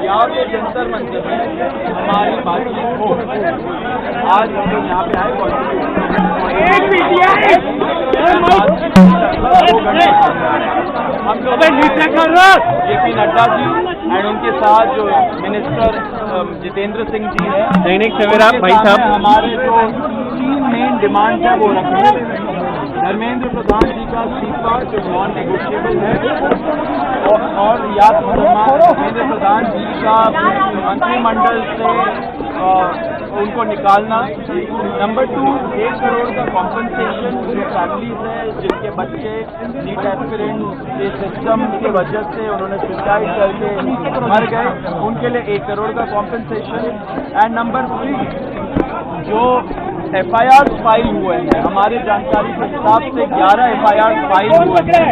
या तो जंतर मंतर में हमारी बातचीत हो। आज हम लोग यहाँ पे आए हम लोग JP नड्डा जी एंड उनके साथ जो मिनिस्टर जितेंद्र सिंह जी है, दैनिक सवेरा भाई साहब, हमारे जो 3 मेन डिमांड है वो रखे। धर्मेंद्र प्रधान जी का इस्तीफा जो नॉन नेगोशिएबल है और या धर्मेंद्र प्रधान जी का मंत्रिमंडल से उनको निकालना। नंबर 2, 1 करोड़ का कॉम्पनसेशन जो फैमिलीज है जिनके बच्चे नीट एस्पिरेंट के सिस्टम की वजह से उन्होंने सुसाइड करके मर गए, उनके लिए 1 करोड़ का कॉम्पनसेशन। एंड नंबर 3, जो FIR फाइल हुए हैं, हमारी जानकारी के हिसाब से 11 FIR फाइल हुए हैं,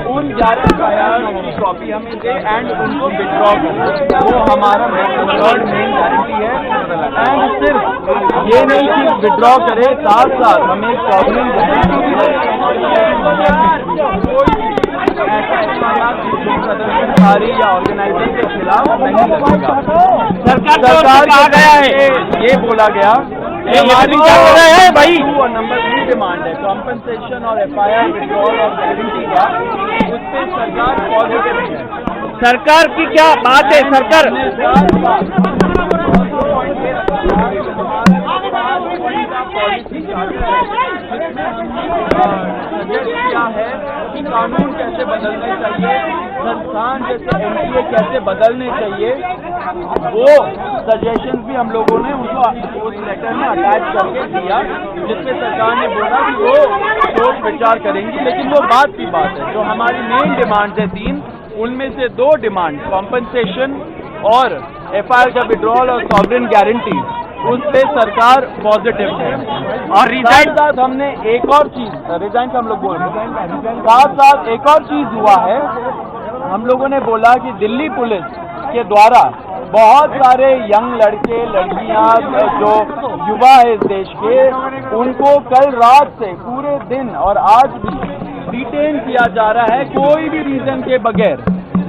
उन 11 FIR की कॉपी हमें दे एंड उनको विड्रॉ करें। वो हमारा थर्ड मेन गारंटी है। एंड सिर्फ ये नहीं कि विड्रॉ करे, साथ साथ हमें सॉवरेन गारंटी भी प्रदर्शनकारी या ऑर्गेनाइजर के खिलाफ नहीं लगेगा। सरकार कहा गया है, ये बोला गया है भाई। और नंबर 3 डिमांड है कॉम्पनसेशन और FIR विड्रॉल और गारंटी का, उस पर सरकार पॉजिटिव है। सरकार की क्या बात है? सरकार क्या है कि कानून कैसे बदलने चाहिए, संस्थान जैसे NTA कैसे बदलने चाहिए, वो सजेशन भी हम लोगों ने उनको उस लेटर में अटैच करके दिया, जिसपे सरकार ने बोला कि वो सोच विचार करेंगी। लेकिन वो बात की बात है, जो हमारी मेन डिमांड है 3, उनमें से 2 डिमांड कॉम्पनसेशन और FIR का विड्रॉल और सॉवरेन गारंटी, उस पे सरकार पॉजिटिव है। और रिजाइन साथ हमने एक और चीज, रिजाइन का हम लोग बोल रहे हैं, साथ एक और चीज हुआ है। हम लोगों ने बोला कि दिल्ली पुलिस के द्वारा बहुत सारे यंग लड़के लड़कियां जो युवा है इस देश के, उनको कल रात से पूरे दिन और आज भी डिटेन किया जा रहा है कोई भी रीजन के बगैर।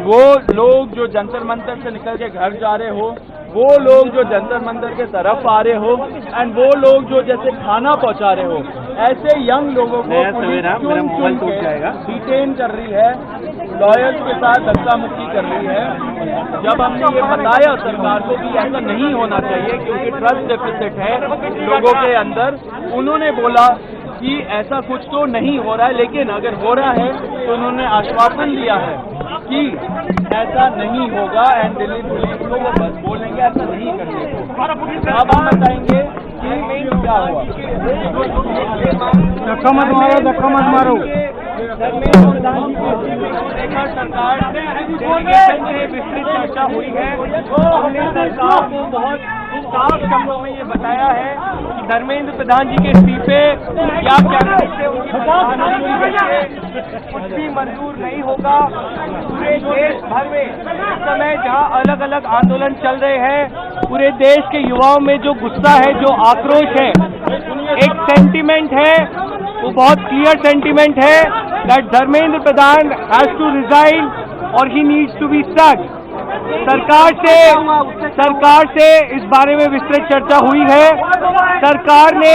वो लोग जो जंतर मंतर से निकल के घर जा रहे हो, वो लोग जो जंतर मंतर के तरफ आ रहे हो, एंड वो लोग जो जैसे खाना पहुंचा रहे हो, ऐसे यंग लोगों को डिटेन कर रही है, लॉयर्स के साथ धक्का मुक्की कर रही है। जब हमने ये बताया सरकार को कि ऐसा नहीं होना चाहिए क्योंकि ट्रस्ट डेफिसिट है लोगों के अंदर, उन्होंने बोला कि ऐसा कुछ तो नहीं हो रहा है, लेकिन अगर हो रहा है तो उन्होंने आश्वासन दिया है कि ऐसा नहीं होगा एंड दिल्ली पुलिस को वो बस बोलेंगे ऐसा नहीं करने को। अब हम बताएंगे कि क्या हुआ। धक्का मत मारो। सरकार डेलीगेशन से विस्तृत चर्चा हुई है। हमने सरकार को बहुत साफ शब्दों में ये बताया है कि धर्मेंद्र प्रधान जी के इस्तीफे या कुछ भी मंजूर नहीं होगा। पूरे देश भर में इस समय जहां अलग अलग आंदोलन चल रहे हैं, पूरे देश के युवाओं में जो गुस्सा है, जो आक्रोश है, एक सेंटीमेंट है, वो बहुत क्लियर सेंटीमेंट है that Dharmendra Pradhan has to resign और he needs to be sacked. सरकार से इस बारे में विस्तृत चर्चा हुई है। सरकार ने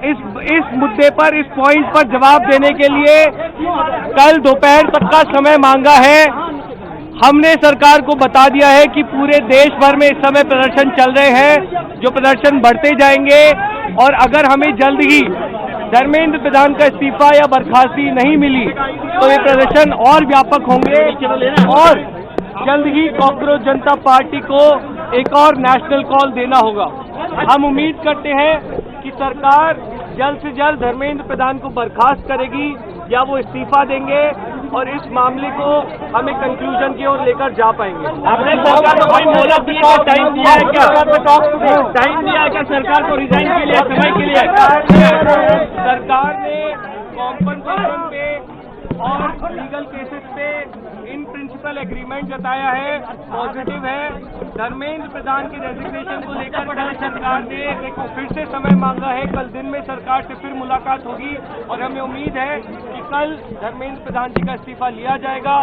इस मुद्दे पर, इस पॉइंट पर जवाब देने के लिए कल दोपहर तक का समय मांगा है। हमने सरकार को बता दिया है कि पूरे देश भर में इस समय प्रदर्शन चल रहे हैं, जो प्रदर्शन बढ़ते जाएंगे और अगर हमें जल्द ही धर्मेंद्र प्रधान का इस्तीफा या बर्खास्ती नहीं मिली तो ये प्रदर्शन और व्यापक होंगे और जल्द ही कॉकरोच जनता पार्टी को एक और नेशनल कॉल देना होगा। हम उम्मीद करते हैं कि सरकार जल्द से जल्द धर्मेंद्र प्रधान को बर्खास्त करेगी या वो इस्तीफा देंगे और इस मामले को हमें कंक्लूजन की ओर लेकर जा पाएंगे। आपने सरकार को कोई मोहलत दिया, टाइम दिया है क्या? टाइम दिया है क्या सरकार को रिजाइन के लिए, समय के लिए? सरकार ने कॉम्पनसेशन पे और लीगल केसेस पे इन प्रिंसिपल प्रिंसिपल एग्रीमेंट जताया है, पॉजिटिव है। धर्मेंद्र प्रधान की रेजिग्नेशन को लेकर कल सरकार ने फिर से समय मांगा है। कल दिन में सरकार से फिर मुलाकात होगी और हमें उम्मीद है कि कल धर्मेंद्र प्रधान जी का इस्तीफा लिया जाएगा।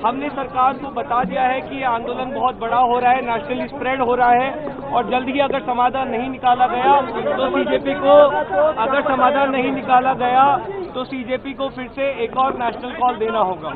हमने सरकार को बता दिया है कि ये आंदोलन बहुत बड़ा हो रहा है, नेशनली स्प्रेड हो रहा है और जल्द ही अगर समाधान नहीं निकाला गया तो सीजेपी को फिर से एक और नेशनल कॉल देना होगा।